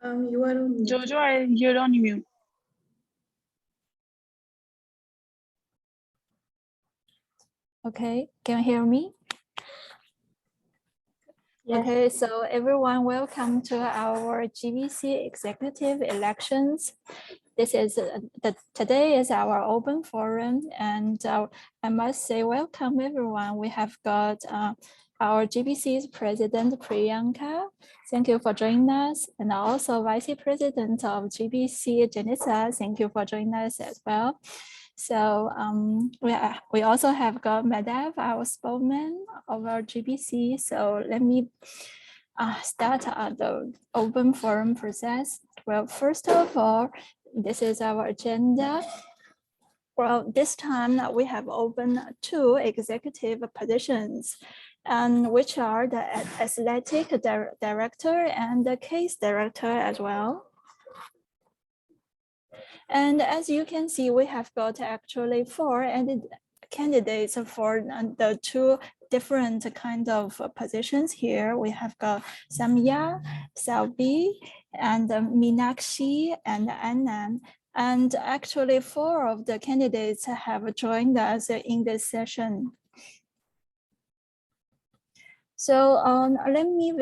You are on mute. Jojo, you're on mute. Okay, can you hear me? Yes. Okay, so everyone, welcome to our GBC executive elections. This is today is our open forum, and I must say welcome everyone. We have got our GBC's president Priyanka. Thank you for joining us, and also vice president of GBC Janissa. Thank you for joining us as well. So we also have got Madhav, our spokesman of our GBC. So let me start the open forum process. Well, first of all, this is our agenda. Well, this time we have opened 2 executive positions, which are the athletic director and the case director as well. And as you can see, we have got actually 4 candidates for the 2 different kind of positions here. We have got Samya, Salvi, and Meenakshi, and Anand. And actually 4 of the candidates have joined us in this session. So let me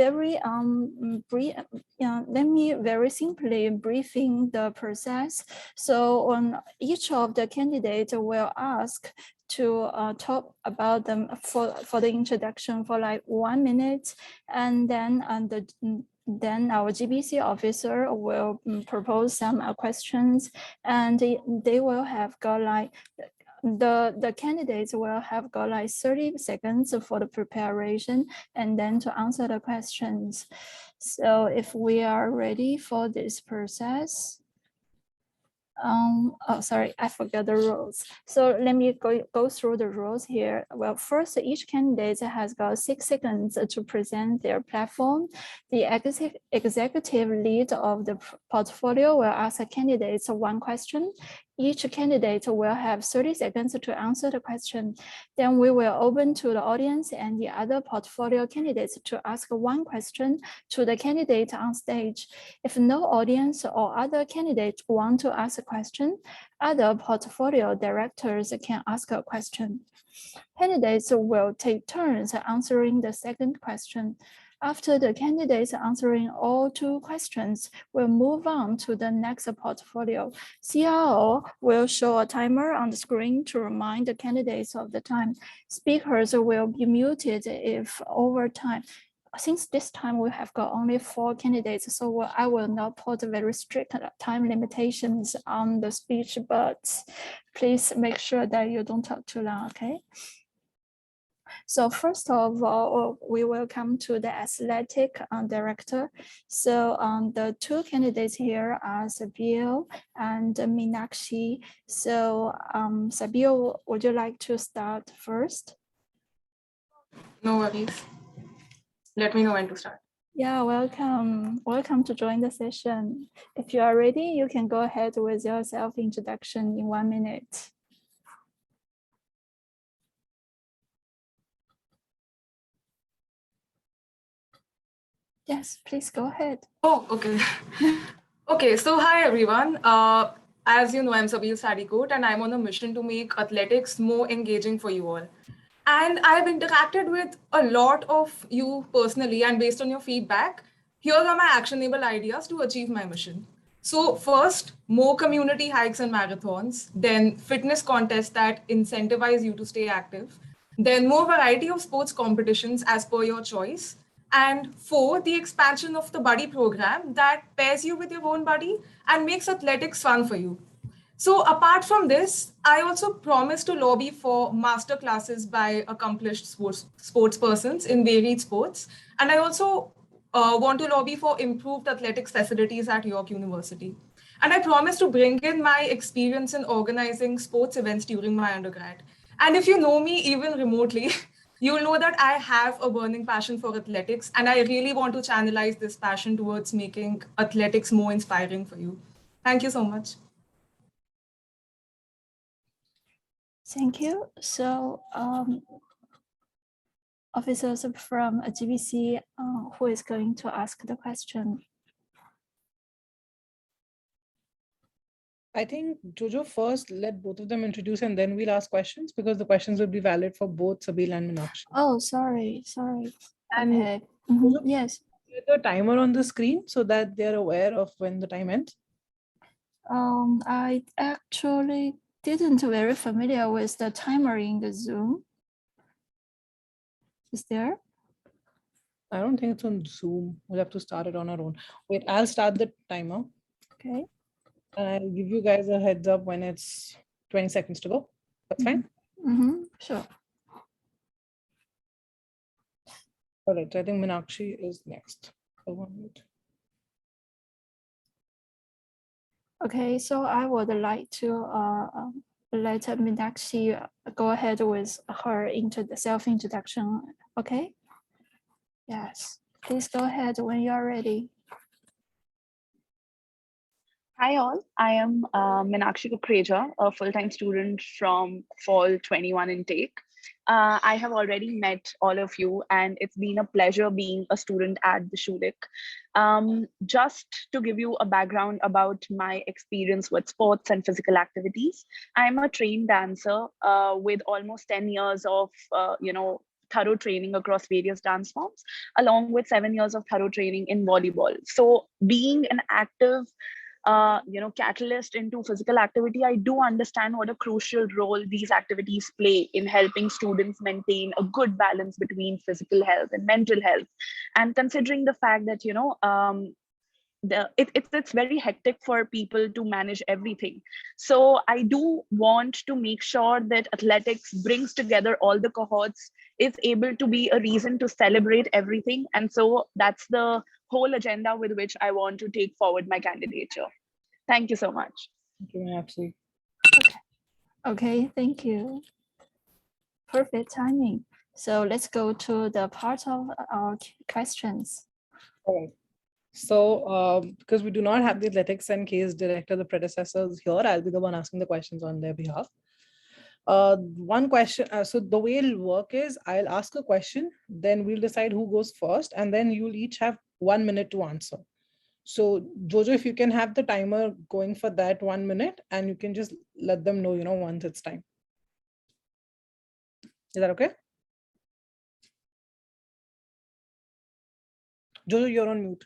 very simply briefing the process. So each of the candidates will ask to talk about them for the introduction for like 1 minute, and then then our GBC officer will propose some questions, and they will have got like the candidates will have got like 30 seconds for the preparation and then to answer the questions. So if we are ready for this process. Oh, sorry, I forgot the rules. So let me go through the rules here. Well, first, each candidate has got 6 seconds to present their platform. The executive lead of the portfolio will ask candidates 1 question. Each candidate will have 30 seconds to answer the question. Then we will open to the audience and the other portfolio candidates to ask 1 question to the candidate on stage. If no audience or other candidates want to ask a question, other portfolio directors can ask a question. Candidates will take turns answering the second question. After the candidates answering all 2 questions, we'll move on to the next portfolio. CRO will show a timer on the screen to remind the candidates of the time. Speakers will be muted if over time. Since this time we have got only 4 candidates, so I will not put very strict time limitations on the speech, but please make sure that you don't talk too long, okay? So first of all, we will come to the athletic director. So the 2 candidates here are Sabil and Meenakshi. So Sabil, would you like to start first? No worries. Let me know when to start. Yeah, welcome. Welcome to join the session. If you are ready, you can go ahead with your self-introduction in 1 minute. Yes, please go ahead. Oh, okay. Okay, so hi everyone. As you know, I'm Sabil Sadikot, and I'm on a mission to make athletics more engaging for you all. And I've interacted with a lot of you personally, and based on your feedback, here are my actionable ideas to achieve my mission. So first, more community hikes and marathons, then fitness contests that incentivize you to stay active, then more variety of sports competitions as per your choice, and 4, the expansion of the buddy program that pairs you with your own buddy and makes athletics fun for you. So apart from this, I also promise to lobby for master classes by accomplished sports persons in varied sports. And I also want to lobby for improved athletics facilities at York University. And I promise to bring in my experience in organizing sports events during my undergrad. And if you know me even remotely, you'll know that I have a burning passion for athletics, and I really want to channelize this passion towards making athletics more inspiring for you. Thank you so much. Thank you. So officers from GBC, who is going to ask the question? I think Jojo first let both of them introduce and then we'll ask questions because the questions will be valid for both Sabeel and Meenakshi. Oh, sorry. And Okay. Yes. Set the timer on the screen so that they're aware of when the time ends. I actually didn't very familiar with the timer in the Zoom. Is there? I don't think it's on Zoom. We'll have to start it on our own. Wait, I'll start the timer. Okay. And I'll give you guys a heads up when it's 20 seconds to go. That's fine. Sure. All right, I think Meenakshi is next. Okay, so I would like to let Meenakshi go ahead with her self-introduction. Okay. Yes, please go ahead when you are ready. Hi all, I am Meenakshi Kukreja, a full-time student from Fall 21 intake. I have already met all of you and it's been a pleasure being a student at the Schulich. Just to give you a background about my experience with sports and physical activities, I'm a trained dancer with almost 10 years of, thorough training across various dance forms, along with 7 years of thorough training in volleyball. So being an active catalyst into physical activity, I do understand what a crucial role these activities play in helping students maintain a good balance between physical health and mental health. And considering the fact that, it's very hectic for people to manage everything. So I do want to make sure that athletics brings together all the cohorts, is able to be a reason to celebrate everything. And so that's the whole agenda with which I want to take forward my candidature. Thank you so much. Thank you, Meenakshi. Okay, thank you. Perfect timing. So let's go to the part of our questions. All right. So because we do not have the athletics and case director, the predecessors here, I'll be the one asking the questions on their behalf. One question, so the way it'll work is I'll ask a question, then we'll decide who goes first, and then you'll each have 1 minute to answer. So Jojo, if you can have the timer going for that 1 minute, and you can just let them know, once it's time. Is that okay? Jojo, you're on mute.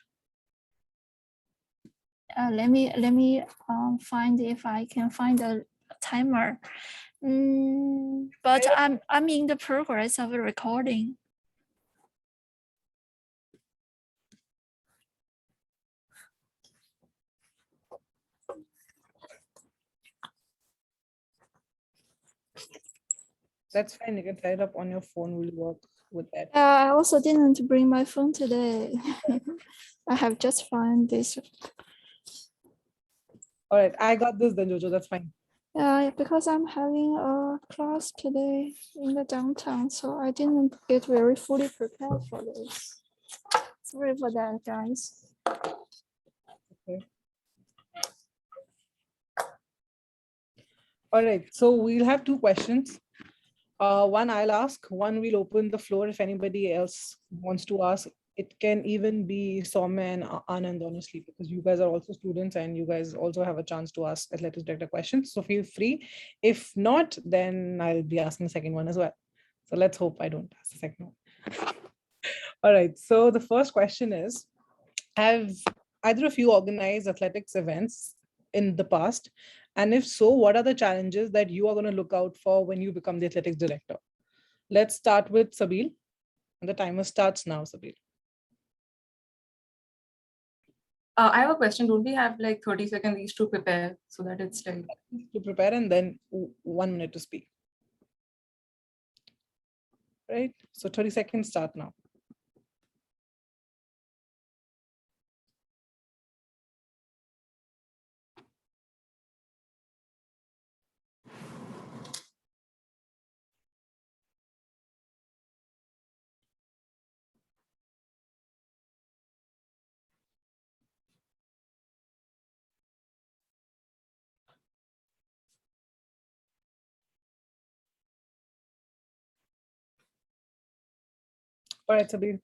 Let me find if I can find a timer. But I'm in the progress of recording. That's fine. You can set it up on your phone. We'll work with that. I also didn't bring my phone today. I have just found this. All right, I got this then, Jojo. That's fine. Yeah, because I'm having a class today in the downtown, so I didn't get very fully prepared for this. Sorry for that, guys. Okay. All right, so we'll have 2 questions. One I'll ask, one we'll open the floor if anybody else wants to ask. It can even be Soumya and Anand, honestly, because you guys are also students and you guys also have a chance to ask athletics director questions. So feel free. If not, then I'll be asking the second one as well. So let's hope I don't ask the second one. All right, so the first question is, have either of you organized athletics events in the past? And if so, what are the challenges that you are going to look out for when you become the athletics director? Let's start with Sabeel. And the timer starts now, Sabeel. I have a question. Don't we have like 30 seconds each to prepare so that it's like... To prepare and then 1 minute to speak. Right? So 30 seconds start now. All right, Sabeel.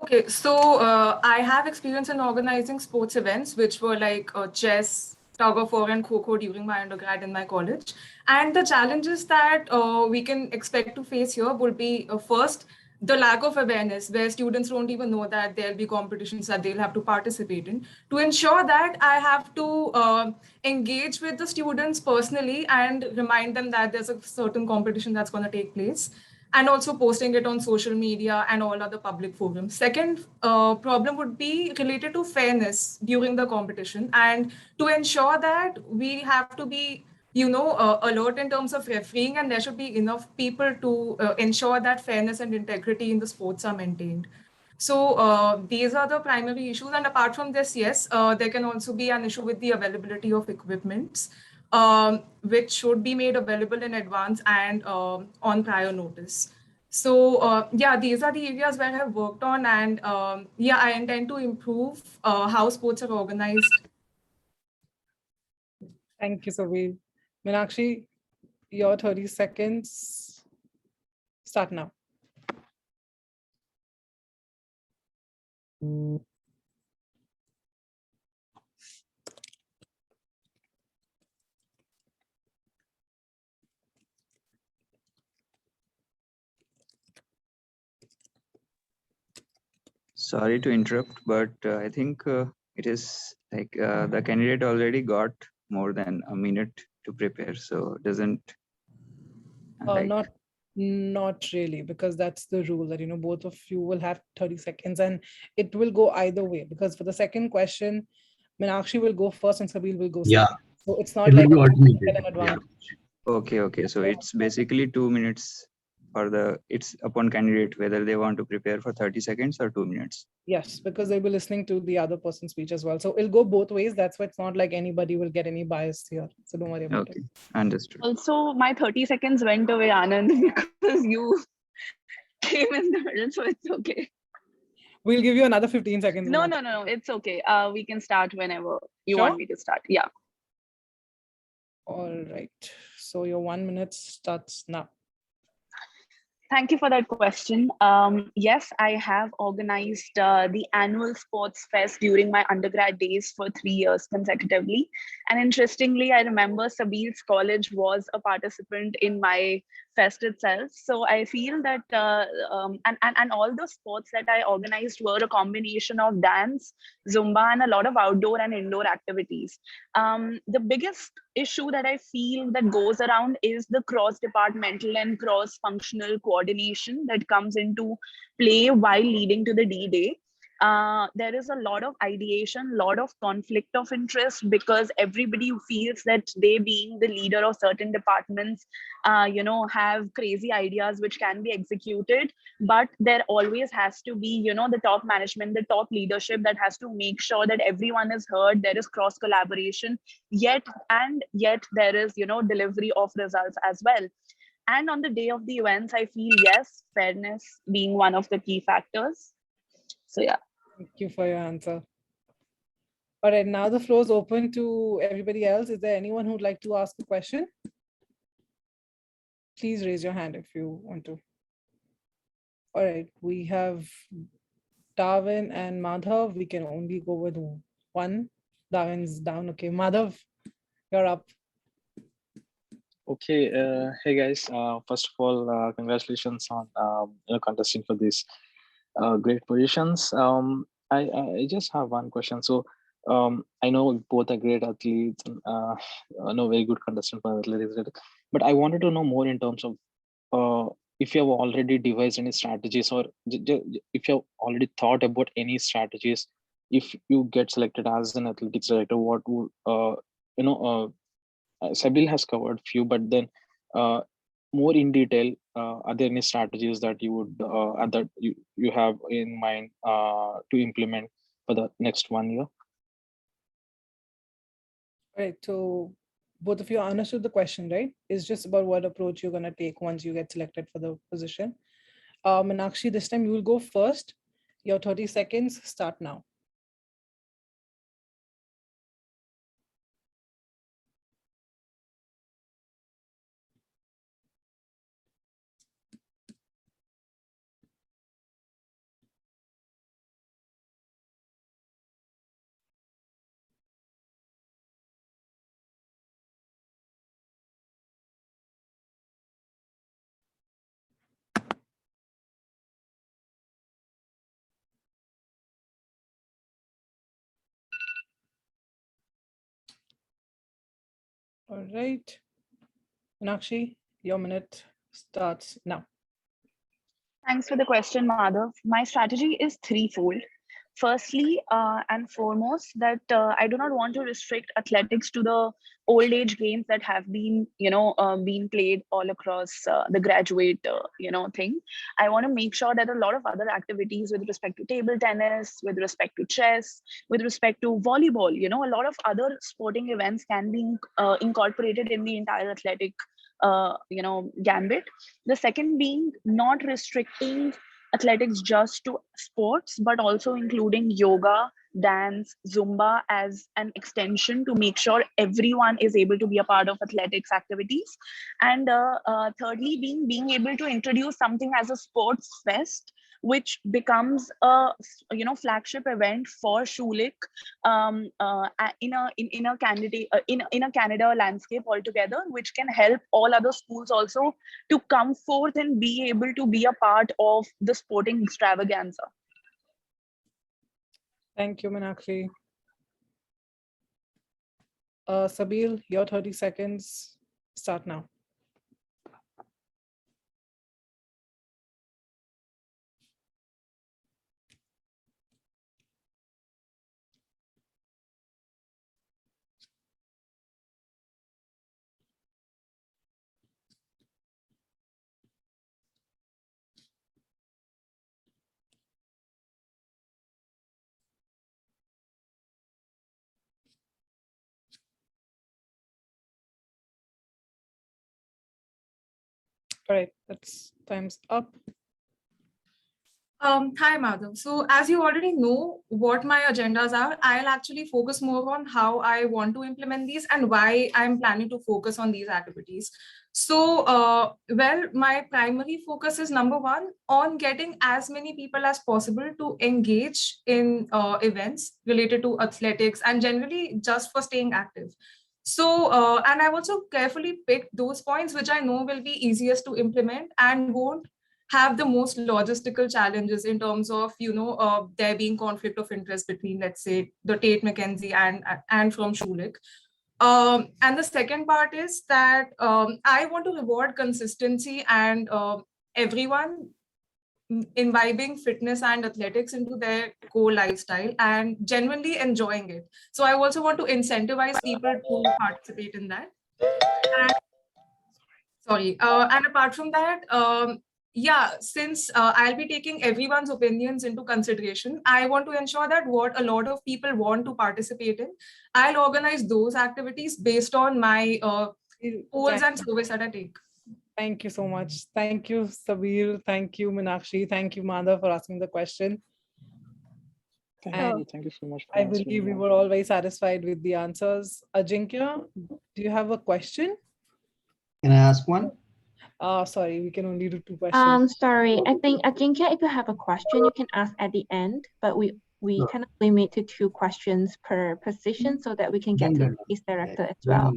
Okay, so I have experience in organizing sports events, which were like chess, tug of war and kho during my undergrad in my college. And the challenges that we can expect to face here would be first, the lack of awareness where students don't even know that there'll be competitions that they'll have to participate in. To ensure that, I have to engage with the students personally and remind them that there's a certain competition that's going to take place, and also posting it on social media and all other public forums. Second problem would be related to fairness during the competition, and to ensure that we have to be alert in terms of refereeing, and there should be enough people to ensure that fairness and integrity in the sports are maintained. So these are the primary issues. And apart from this, yes, there can also be an issue with the availability of equipments, which should be made available in advance and on prior notice. So yeah, these are the areas where I have worked on, and yeah, I intend to improve how sports are organized. Thank you, Sabir. Meenakshi, your 30 seconds start now. Sorry to interrupt, but I think it is like the candidate already got more than a minute to prepare, so doesn't like Not really, because that's the rule that both of you will have 30 seconds, and it will go either way. Because for the second question, Meenakshi will go first and Sabir will go second. So it's not It will like be get alternated. an advantage. okay. So it's basically 2 minutes for it's upon candidate whether they want to prepare for 30 seconds or 2 minutes. Yes, because they'll be listening to the other person's speech as well. So it'll go both ways. That's why it's not like anybody will get any bias here. So don't worry about Okay, it. understood. Also, my 30 seconds went away, Anand, because you came in the middle, so it's okay. We'll give you another 15 seconds. No, Meenakshi. it's okay. We can start whenever you Sure? want me to start. Yeah. All right. So your 1 minute starts now. Thank you for that question. Yes, I have organized the annual sports fest during my undergrad days for 3 years consecutively. And interestingly, I remember Sabir's college was a participant in my fest itself. So I feel that, and all the sports that I organized were a combination of dance, Zumba, and a lot of outdoor and indoor activities. The biggest issue that I feel that goes around is the cross-departmental and cross-functional coordination that comes into play while leading to the D-Day. There is a lot of ideation, lot of conflict of interest, because everybody feels that they, being the leader of certain departments, have crazy ideas which can be executed. But there always has to be, the top management, the top leadership that has to make sure that everyone is heard. There is cross collaboration, yet there is, delivery of results as well. And on the day of the events, I feel, yes, fairness being one of the key factors. So yeah. Thank you for your answer. All right, now the floor is open to everybody else. Is there anyone who'd like to ask a question? Please raise your hand if you want to. All right, we have Darwin and Madhav. We can only go with one. Darwin's down. Okay, Madhav, you're up. Okay, hey guys. First of all, congratulations on contesting for these great positions. I just have one question. So I know both are great athletes, and I know very good contestant for athletics, but I wanted to know more in terms of if you have already devised any strategies, or if you have already thought about any strategies. If you get selected as an athletics director, what would Sabil has covered few, but then more in detail, are there any strategies that you would that you have in mind to implement for the next 1 year? Right, so both of you understood the question, right? It's just about what approach you're going to take once you get selected for the position. Meenakshi, this time you will go first. Your 30 seconds start now. All right. Meenakshi, your minute starts now. Thanks for the question, Madhav. My strategy is threefold. Firstly, and foremost, that I do not want to restrict athletics to the old age games that have been, being played all across the graduate, thing. I want to make sure that a lot of other activities with respect to table tennis, with respect to chess, with respect to volleyball, a lot of other sporting events can be incorporated in the entire athletic, gambit. The second being not restricting athletics just to sports, but also including yoga, dance, Zumba as an extension to make sure everyone is able to be a part of athletics activities. And thirdly, being able to introduce something as a sports fest, which becomes a flagship event for Schulich in a candidate in a Canada landscape altogether, which can help all other schools also to come forth and be able to be a part of the sporting extravaganza. Thank you, Meenakshi. Sabil, your 30 seconds start now. All right, that's time's up. Hi, Madhav. So as you already know what my agendas are, I'll actually focus more on how I want to implement these and why I'm planning to focus on these activities. So, well, my primary focus is number one, on getting as many people as possible to engage in events related to athletics and generally just for staying active. So, and I've also carefully picked those points which I know will be easiest to implement and won't have the most logistical challenges in terms of there being conflict of interest between, let's say, the Tate McKenzie and from Schulich. And the second part is that I want to reward consistency and everyone imbibing fitness and athletics into their core lifestyle and genuinely enjoying it. So I also want to incentivize people to participate in that. And, and apart from that, yeah, since I'll be taking everyone's opinions into consideration, I want to ensure that what a lot of people want to participate in, I'll organize those activities based on my goals and surveys that I take. Thank you so much. Thank you, Sabir. Thank you, Meenakshi. Thank you, Madhav, for asking the question. Thank you so much. I believe we were all very satisfied with the answers. Ajinkya, do you have a question? Can I ask one? Sorry, we can only do two questions. Sorry, I think Ajinkya, if you have a question, you can ask at the end, but we Sure. kind of limit to 2 questions per position so that we can get to the case director as well.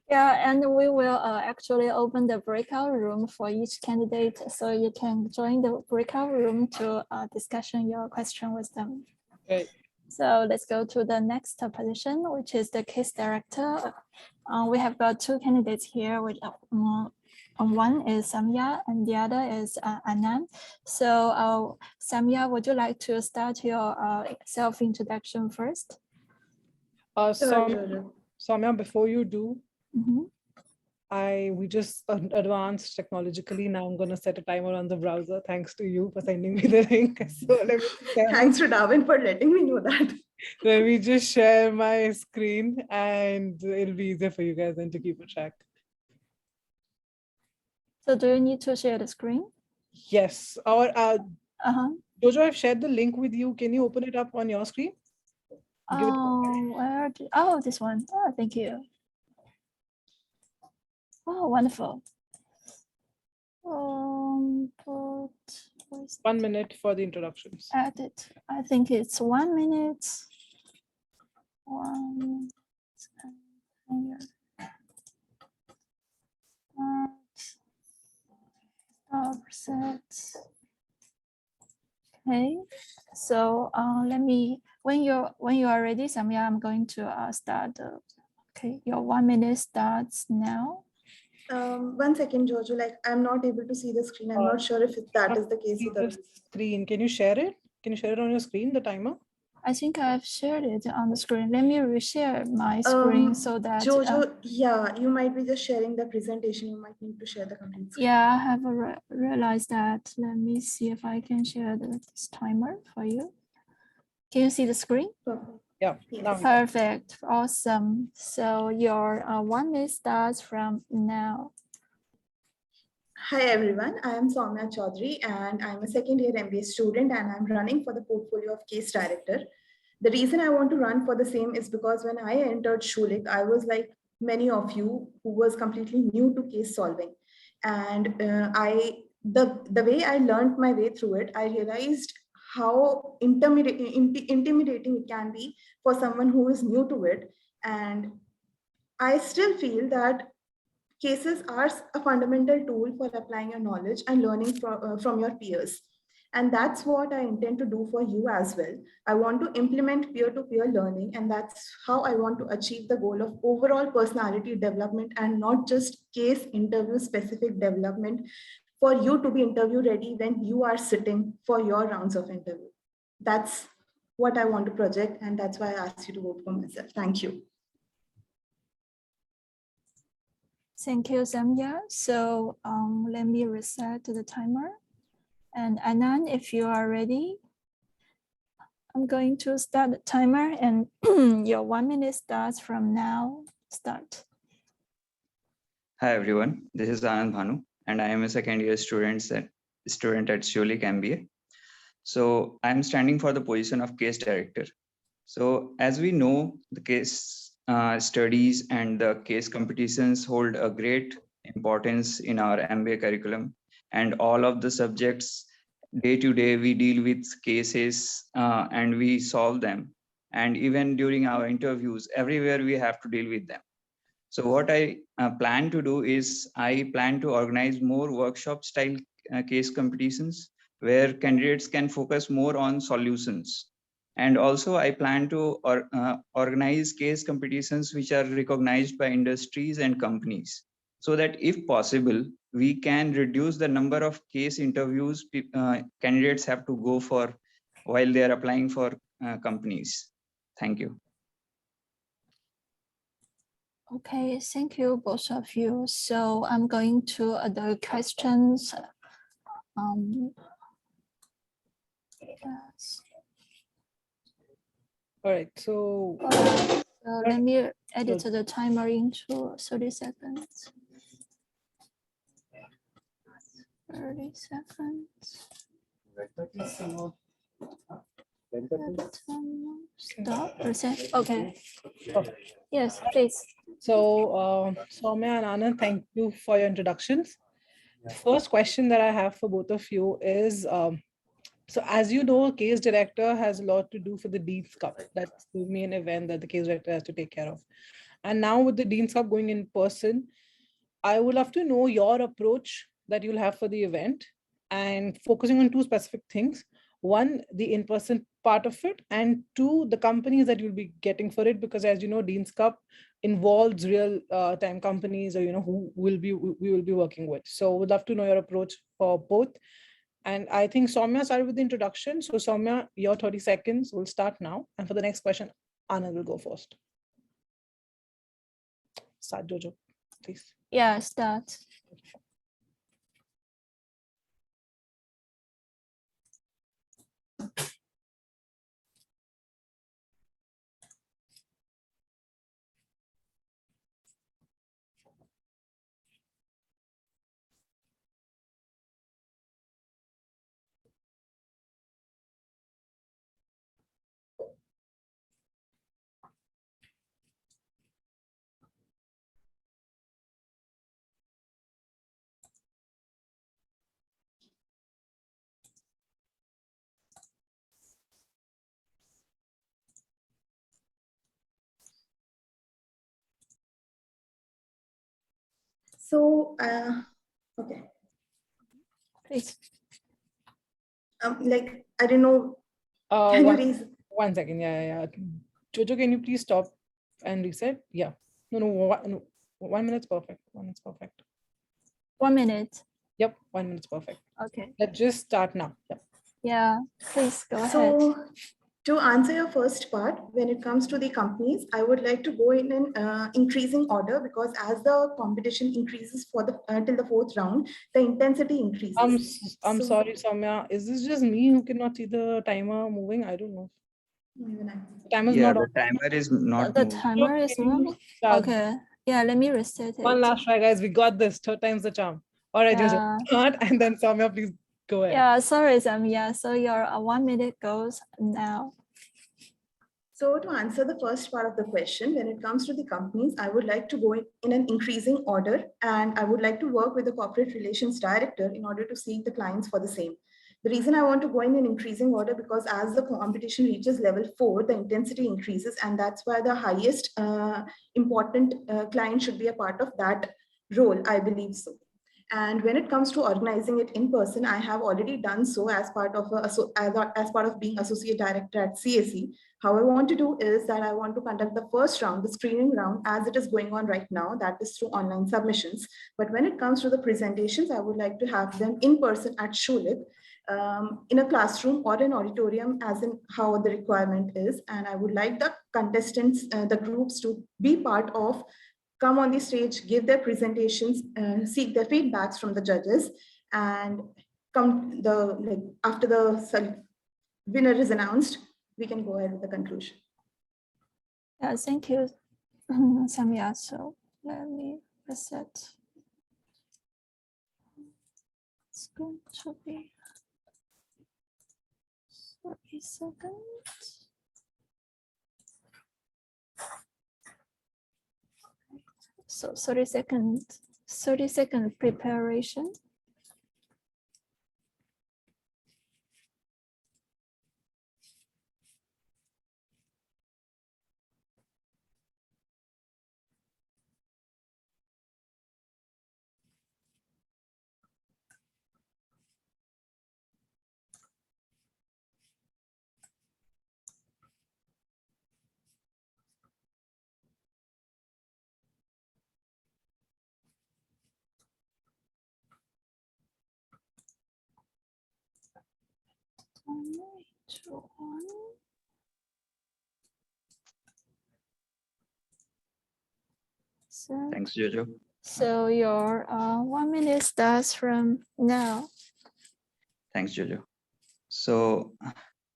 Yeah, and we will actually open the breakout room for each candidate, so you can join the breakout room to discussion your question with them. Great. So let's go to the next position, which is the case director. We have got 2 candidates here, which one is Samya and the other is Anand. So Samya, would you like to start your self-introduction first? Soumya, before you do, Mhm. we just advanced technologically. Now I'm going to set a timer on the browser. Thanks to you for sending me the link. So let me Thanks to Darwin for letting me know that. Let me just share my screen and it'll be easier for you guys then to keep a track. So do you need to share the screen? Yes. Or Jojo, I've shared the link with you. Can you open it up on your screen? Oh, this one. Oh, thank you. Oh, wonderful. But 1 minute for the introductions. Edit. I think it's 1 minute. Okay, so let me, when you're ready, Samya, I'm going to start the Okay, your 1 minute starts now. 1 second, Jojo. Like, I'm not able to see the screen. I'm not sure if that is the case See with the others. screen. Can you share it? Can you share it on your screen, the timer? I think I've shared it on the screen. Let me reshare my screen so that. Jojo, yeah, you might be just sharing the presentation. You might need to share the complete screen. Yeah, I have realized that. Let me see if I can share this timer for you. Can you see the screen? Perfect. Yeah. Yes. Now we can. Perfect, awesome. So your 1 minute starts from now. Hi everyone, I am Soumya Chaudhary and I'm a second year MBA student and I'm running for the portfolio of case director. The reason I want to run for the same is because when I entered Schulich, I was like many of you who was completely new to case solving. And the way I learned my way through it, I realized how intimidating it can be for someone who is new to it. And I still feel that cases are a fundamental tool for applying your knowledge and learning from your peers. And that's what I intend to do for you as well. I want to implement peer-to-peer learning, and that's how I want to achieve the goal of overall personality development and not just case interview specific development for you to be interview ready when you are sitting for your rounds of interview. That's what I want to project, and that's why I asked you to vote for myself. Thank you. Thank you, Samya. So let me reset the timer. And Anand, if you are ready, I'm going to start the timer and your 1 minute starts from now. Start. Hi everyone, this is Anand Bhanu and I am a second year student at Schulich MBA. So I'm standing for the position of case director. So as we know, the case studies and the case competitions hold a great importance in our MBA curriculum, and all of the subjects day to day we deal with cases and we solve them, and even during our interviews everywhere we have to deal with them. So what I plan to do is I plan to organize more workshop style case competitions where candidates can focus more on solutions. And also I plan to organize case competitions which are recognized by industries and companies, so that if possible, we can reduce the number of case interviews candidates have to go for while they are applying for companies. Thank you. Okay, thank you, both of you. So I'm going to the questions. Yes. All right. So let me edit the timer into 30 seconds. 30 seconds. Stop. Okay. Yes, please. So, Soumya and Anand, thank you for your introductions. The first question that I have for both of you is, so as you know, case director has a lot to do for the Dean's Cup. That's the main event that the case director has to take care of. And now with the Dean's Cup going in person, I would love to know your approach that you'll have for the event and focusing on two specific things. One, the in-person part of it, and two, the companies that you'll be getting for it, because as you know, Dean's Cup involves real time companies, or who we will be working with. So would love to know your approach for both. And I think Soumya started with the introduction. So Soumya, your 30 seconds will start now. And for the next question, Anand will go first. Start, Jojo, please. Yeah, start. So, okay. Please. Like, I don't know. Can you raise? 1 second. Yeah. Jojo, can you please stop and reset? Yeah. No, 1 minute's perfect. 1 minute's perfect. 1 minute. Yep, 1 minute's perfect. Okay. Let's just start now. Yep. Yeah, please go ahead. So to answer your first part, when it comes to the companies, I would like to go in an increasing order, because as the competition increases for the till the fourth round, the intensity increases. I'm So- sorry, Soumya. Is this just me who cannot see the timer moving? I don't know. Even I- The timer's Yeah, not the on. timer is not The moved. timer is Can you moving. start? Okay. Yeah, let me reset it. One last try, guys. We got this. Third time's the charm. All right, Jojo. Yeah. Start, and then Soumya, please go ahead. Yeah, sorry, Samia. So your 1 minute goes now. So to answer the first part of the question, when it comes to the companies, I would like to go in an increasing order, and I would like to work with the corporate relations director in order to seek the clients for the same. The reason I want to go in an increasing order, because as the competition reaches level 4, the intensity increases, and that's why the highest important client should be a part of that role, I believe so. And when it comes to organizing it in person, I have already done so as part of as part of being associate director at CSE. How I want to do is that I want to conduct the first round, the screening round, as it is going on right now, that is through online submissions. But when it comes to the presentations, I would like to have them in person at Schulich, in a classroom or an auditorium, as in how the requirement is. And I would like the contestants, the groups, to be part of, come on the stage, give their presentations, seek their feedbacks from the judges, and come after the winner is announced, we can go ahead with the conclusion. Yeah, thank you, Samia. So let me reset. It's going to be 30 seconds. So 30-second preparation. So, Thanks, Jojo. so your 1 minute starts from now. Thanks, Jojo. So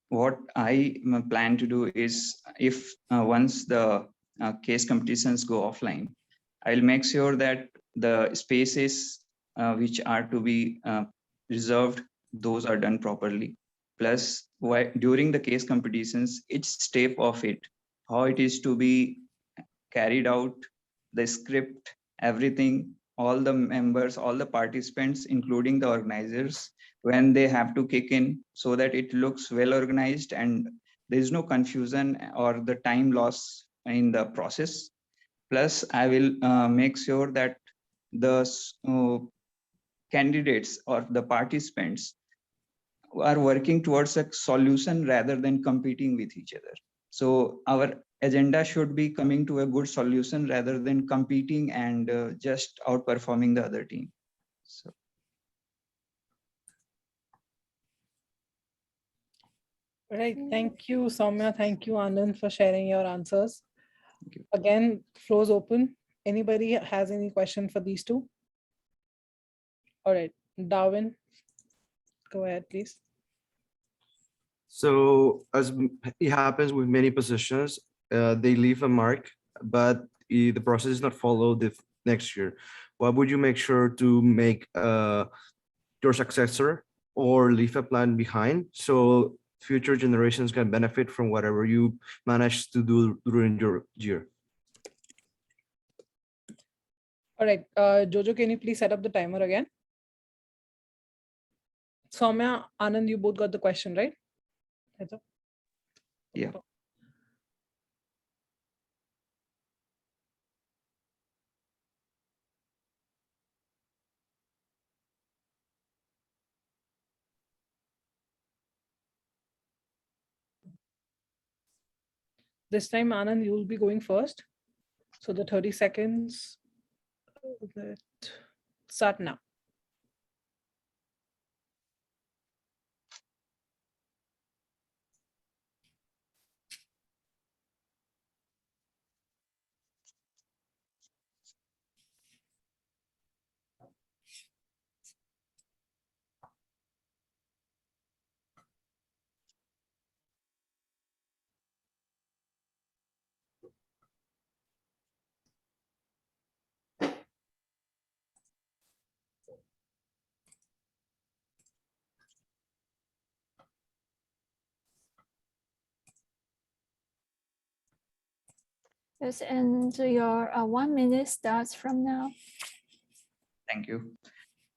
what I plan to do is, if once the case competitions go offline, I'll make sure that the spaces which are to be reserved, those are done properly. Plus, during the case competitions, each step of it, how it is to be carried out, the script, everything, all the members, all the participants, including the organizers, when they have to kick in, so that it looks well organized and there is no confusion or the time loss in the process. Plus, I will make sure that the candidates or the participants are working towards a solution rather than competing with each other. So our agenda should be coming to a good solution rather than competing and just outperforming the other team. So. Right. Thank you, Soumya. Thank you, Anand, for sharing your answers. Thank you. Again, floor's open. Anybody has any question for these two? All right, Darwin, go ahead, please. So as it happens with many positions, they leave a mark, but the process is not followed the next year. What would you make sure to make your successor or leave a plan behind so future generations can benefit from whatever you managed to do during your year? All right, Jojo, can you please set up the timer again? Soumya, Anand, you both got the question, right? Heads up. Yeah. This time, Anand, you will be going first. So the 30 seconds that start now. Yes, and your 1 minute starts from now. Thank you.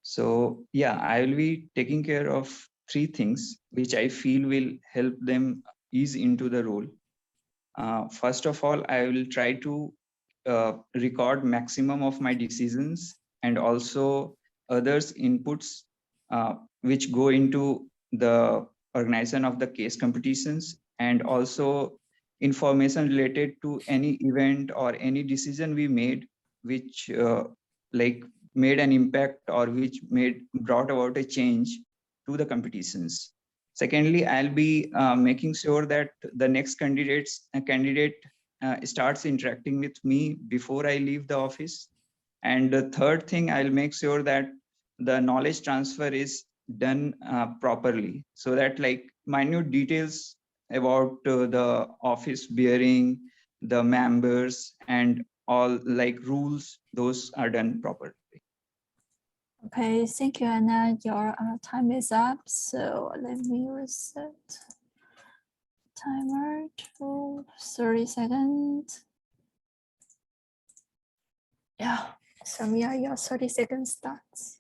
So yeah, I will be taking care of 3 things which I feel will help them ease into the role. First of all, I will try to record maximum of my decisions and also others' inputs which go into the organization of the case competitions, and also information related to any event or any decision we made which like made an impact or which brought about a change to the competitions. Secondly, I'll be making sure that the next candidate starts interacting with me before I leave the office. And the third thing, I'll make sure that the knowledge transfer is done properly, so that like minute details about the office bearing, the members, and all like rules, those are done properly. Okay, thank you, Anna. Your time is up. So let me reset timer to 30 seconds. Yeah, Samia, your 30 seconds starts.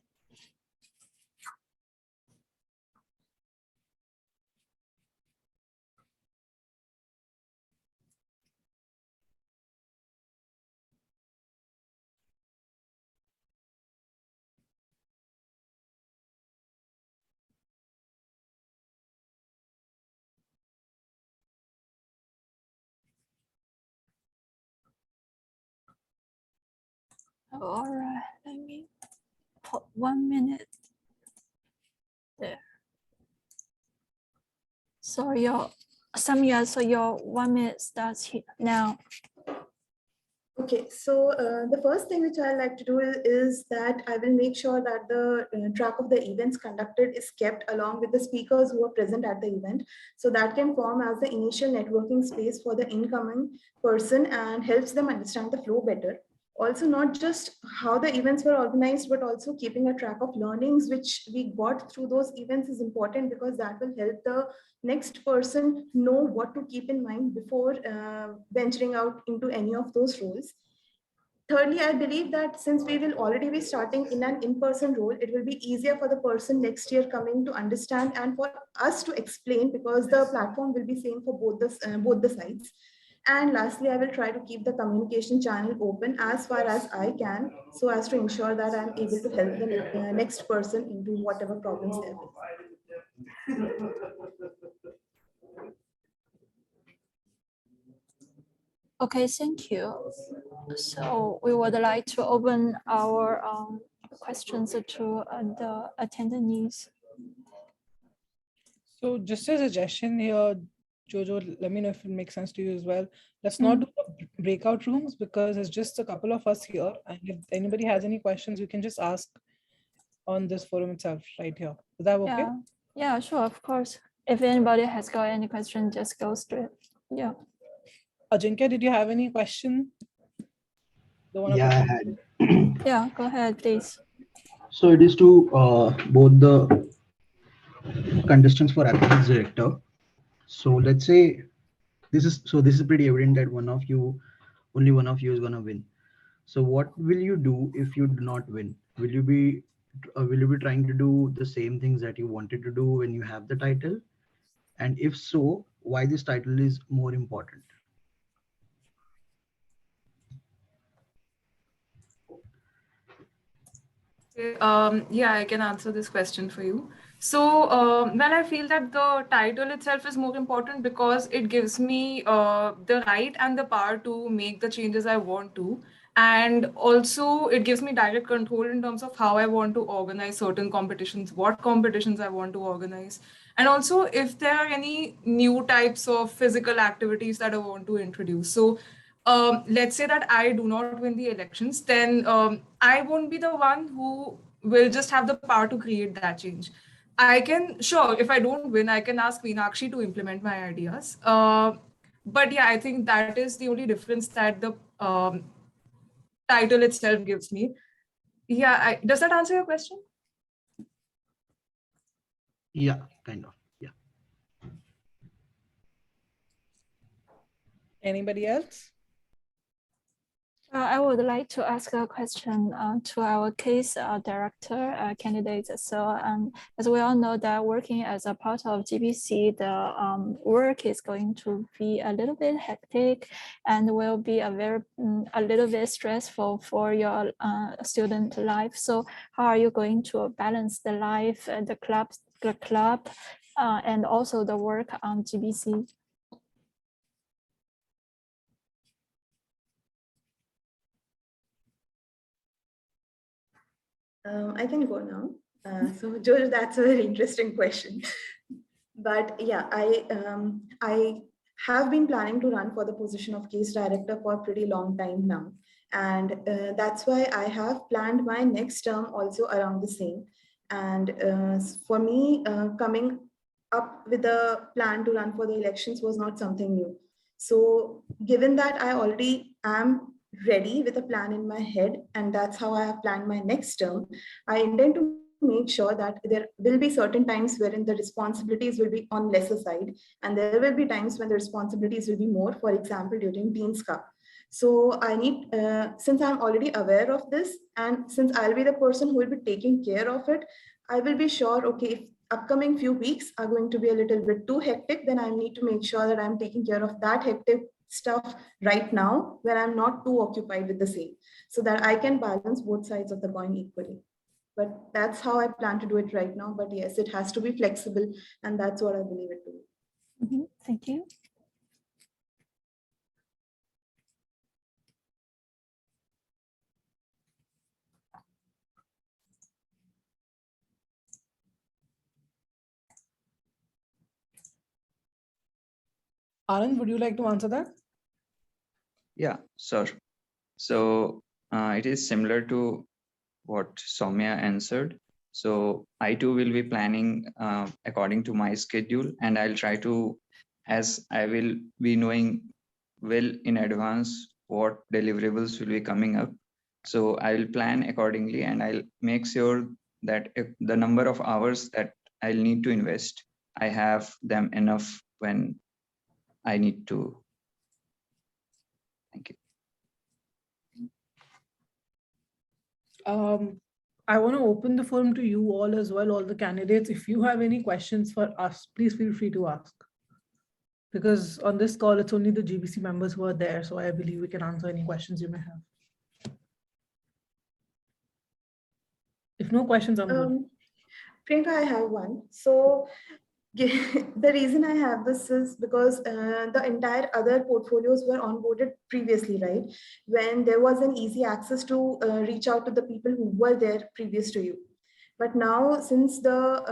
All right, let me put 1 minute there. So your Samia, so your 1 minute starts here now. Okay, so the first thing which I like to do is that I will make sure that the track of the events conducted is kept along with the speakers who are present at the event. So that can form as the initial networking space for the incoming person and helps them understand the flow better. Also, not just how the events were organized, but also keeping a track of learnings which we got through those events is important, because that will help the next person know what to keep in mind before venturing out into any of those roles. Thirdly, I believe that since we will already be starting in an in-person role, it will be easier for the person next year coming to understand and for us to explain, because the platform will be same for both the sides. And lastly, I will try to keep the communication channel open as far as I can, so as to ensure that I'm able to help the next person into whatever problems they're facing. Okay, thank you. So we would like to open our questions to the attendees. So just a suggestion here, Jojo, let me know if it makes sense to you as well. Let's not do breakout rooms, because it's just a couple of us here. And if anybody has any questions, you can just ask on this forum itself right here. Is that okay? Yeah, sure, of course. If anybody has got any question, just go straight. Yeah. Ajinkya, did you have any question? Yeah, I had. Yeah, go ahead, please. So it is to both the contestants for athletics director. So let's say this is pretty evident that only one of you is gonna win. So what will you do if you do not win? Will you be trying to do the same things that you wanted to do when you have the title? And if so, why this title is more important? Yeah, I can answer this question for you. So, well, I feel that the title itself is more important because it gives me the right and the power to make the changes I want to. And also, it gives me direct control in terms of how I want to organize certain competitions, what competitions I want to organize. And also, if there are any new types of physical activities that I want to introduce. So, let's say that I do not win the elections, then I won't be the one who will just have the power to create that change. I can, sure, if I don't win, I can ask Meenakshi to implement my ideas. But yeah, I think that is the only difference that the title itself gives me. Yeah, does that answer your question? Yeah, kind of. Yeah. Anybody else? I would like to ask a question to our case director candidate. So as we all know that working as a part of GBC, the work is going to be a little bit hectic and will be a little bit stressful for your student life. So how are you going to balance the life, the club, and also the work on GBC? I can go now. So George, that's a very interesting question. But yeah, I have been planning to run for the position of case director for a pretty long time now. And that's why I have planned my next term also around the same. And for me, coming up with a plan to run for the elections was not something new. So given that I already am ready with a plan in my head, and that's how I have planned my next term, I intend to make sure that there will be certain times wherein the responsibilities will be on lesser side, and there will be times when the responsibilities will be more, for example, during Dean's Cup. So I need, since I'm already aware of this, and since I'll be the person who will be taking care of it, I will be sure, okay, if upcoming few weeks are going to be a little bit too hectic, then I need to make sure that I'm taking care of that hectic stuff right now when I'm not too occupied with the same, so that I can balance both sides of the coin equally. But that's how I plan to do it right now. But yes, it has to be flexible, and that's what I believe it to be. Thank you. Anand, would you like to answer that? Yeah, sure. So it is similar to what Soumya answered. So I too will be planning according to my schedule, and I'll try to, as I will be knowing well in advance what deliverables will be coming up. So I will plan accordingly, and I'll make sure that if the number of hours that I'll need to invest, I have them enough when I need to. Thank you. I want to open the forum to you all as well, all the candidates. If you have any questions for us, please feel free to ask. Because on this call, it's only the GBC members who are there. So I believe we can answer any questions you may have. If no questions, I'm good. Priyanka, I have one. So the reason I have this is because the entire other portfolios were onboarded previously, right? When there was an easy access to reach out to the people who were there previous to you. But now, since the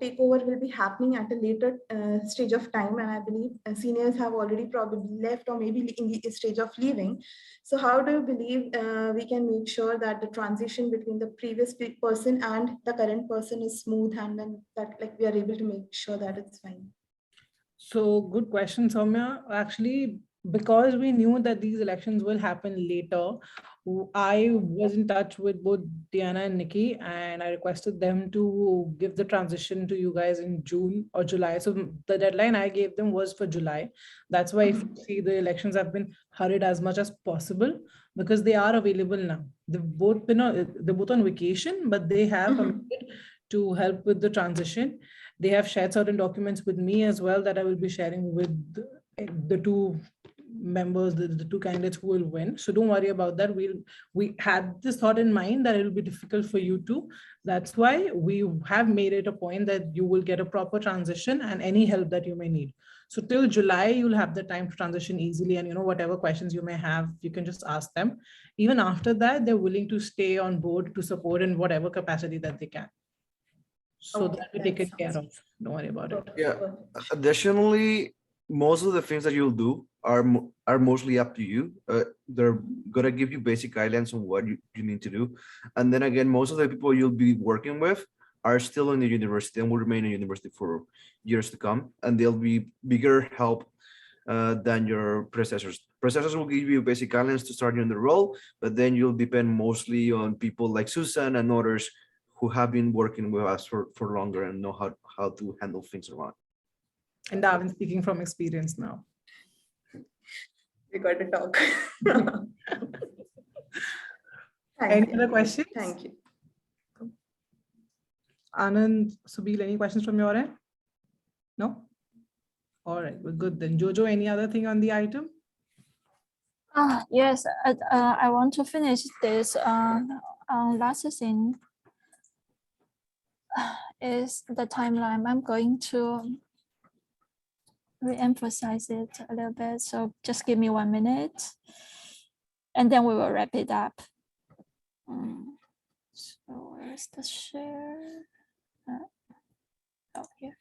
takeover will be happening at a later stage of time, and I believe seniors have already probably left or maybe in the stage of leaving. So how do you believe we can make sure that the transition between the previous person and the current person is smooth, and then that like we are able to make sure that it's fine? So good question, Soumya. Actually, because we knew that these elections will happen later, I was in touch with both Diana and Nikki, and I requested them to give the transition to you guys in June or July. So the deadline I gave them was for July. That's why if you see the elections have been hurried as much as possible, because they are available now. They're both on vacation, but they have committed to help with the transition. They have shared certain documents with me as well that I will be sharing with the two members, the two candidates who will win. So don't worry about that. We had this thought in mind that it will be difficult for you too. That's why we have made it a point that you will get a proper transition and any help that you may need. So till July, you'll have the time to transition easily, and whatever questions you may have, you can just ask them. Even after that, they're willing to stay on board to support in whatever capacity that they can. So Okay, that we that take it sounds care of. Don't worry about it. Yeah. Perfect. Additionally, most of the things that you'll do are mostly up to you. They're gonna give you basic guidelines on what you need to do. And then again, most of the people you'll be working with are still in the university and will remain in university for years to come. And they'll be bigger help than your predecessors. Predecessors will give you basic guidelines to start you in the role, but then you'll depend mostly on people like Susan and others who have been working with us for longer and know how to handle things around. And I've been speaking from experience now. We got to talk. Any other questions? Thank you. Anand, Subir, any questions from your end? No? All right, we're good then. Jojo, any other thing on the item? Yes, I want to finish this last thing is the timeline. I'm going to re-emphasize it a little bit. So just give me 1 minute and then we will wrap it up. So where's the share? Oh, here.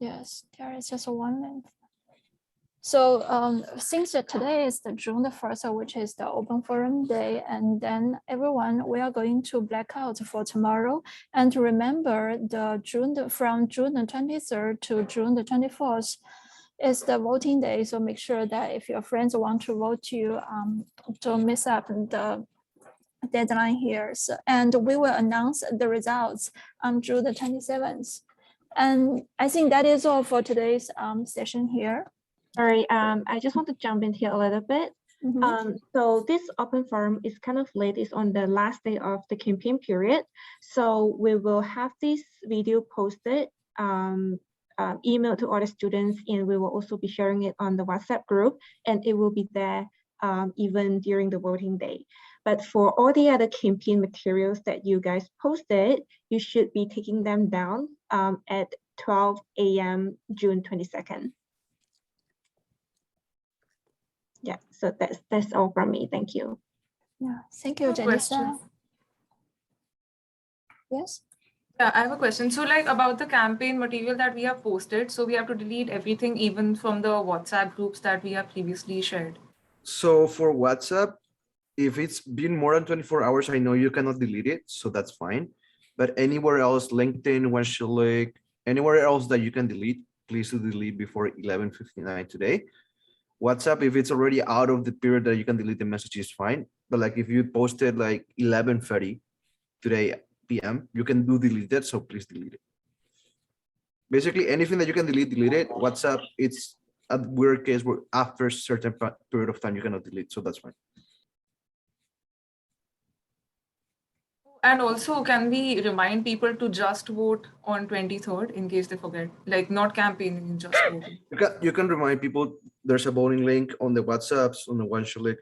Yes, there is just 1 minute. So since today is the June the 1st, which is the open forum day, and then everyone, we are going to black out for tomorrow. And remember from June the 23rd to June the 24th is the voting day. So make sure that if your friends want to vote you, don't miss up the deadline here. So, and we will announce the results on June the 27th. And I think that is all for today's session here. Sorry, I just want to jump in here a little bit. So this open forum is kind of late. It's on the last day of the campaign period. So we will have this video posted, emailed to all the students, and we will also be sharing it on the WhatsApp group, and it will be there even during the voting day. But for all the other campaign materials that you guys posted, you should be taking them down at 12 a.m. June 22nd. Yeah, so that's all from me. Thank you. Yeah, thank you, No Janissa. question. Yes. Yeah, I have a question. So like about the campaign material that we have posted, so we have to delete everything even from the WhatsApp groups that we have previously shared. So for WhatsApp, if it's been more than 24 hours, I know you cannot delete it, so that's fine. But anywhere else, LinkedIn, OneShilling, anywhere else that you can delete, please do delete before 11:59 today. WhatsApp, if it's already out of the period that you can delete the message, is fine. But like if you posted like 11:30 today PM, you can do delete it, so please delete it. Basically, anything that you can delete it. WhatsApp, it's a weird case where after a certain period of time you cannot delete, so that's fine. And also, can we remind people to just vote on 23rd in case they forget? Like not campaigning, just voting. You can remind people there's a voting link on the WhatsApps, on the OneShilling,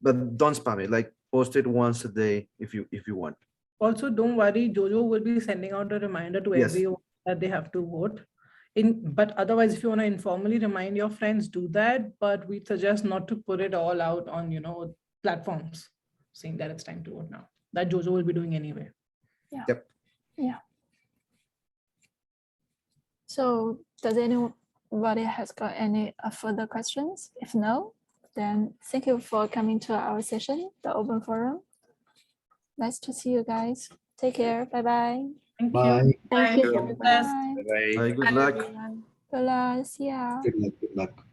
but don't spam it. Like post it once a day if you want. Also, don't worry, Jojo will be sending out a reminder to Yes. everyone that they have to vote. But otherwise, if you want to informally remind your friends, do that. But we suggest not to put it all out on platforms saying that it's time to vote now. That Jojo will be doing anyway. Yeah. Yep. Yeah. So does anybody has got any further questions? If no, then thank you for coming to our session, the open forum. Nice to see you guys. Take care. Bye-bye. Thank Bye. you. Thank you. Bye. Bye. Bye. Good Bye, luck. everyone. Good luck. See ya. Good luck. Good luck.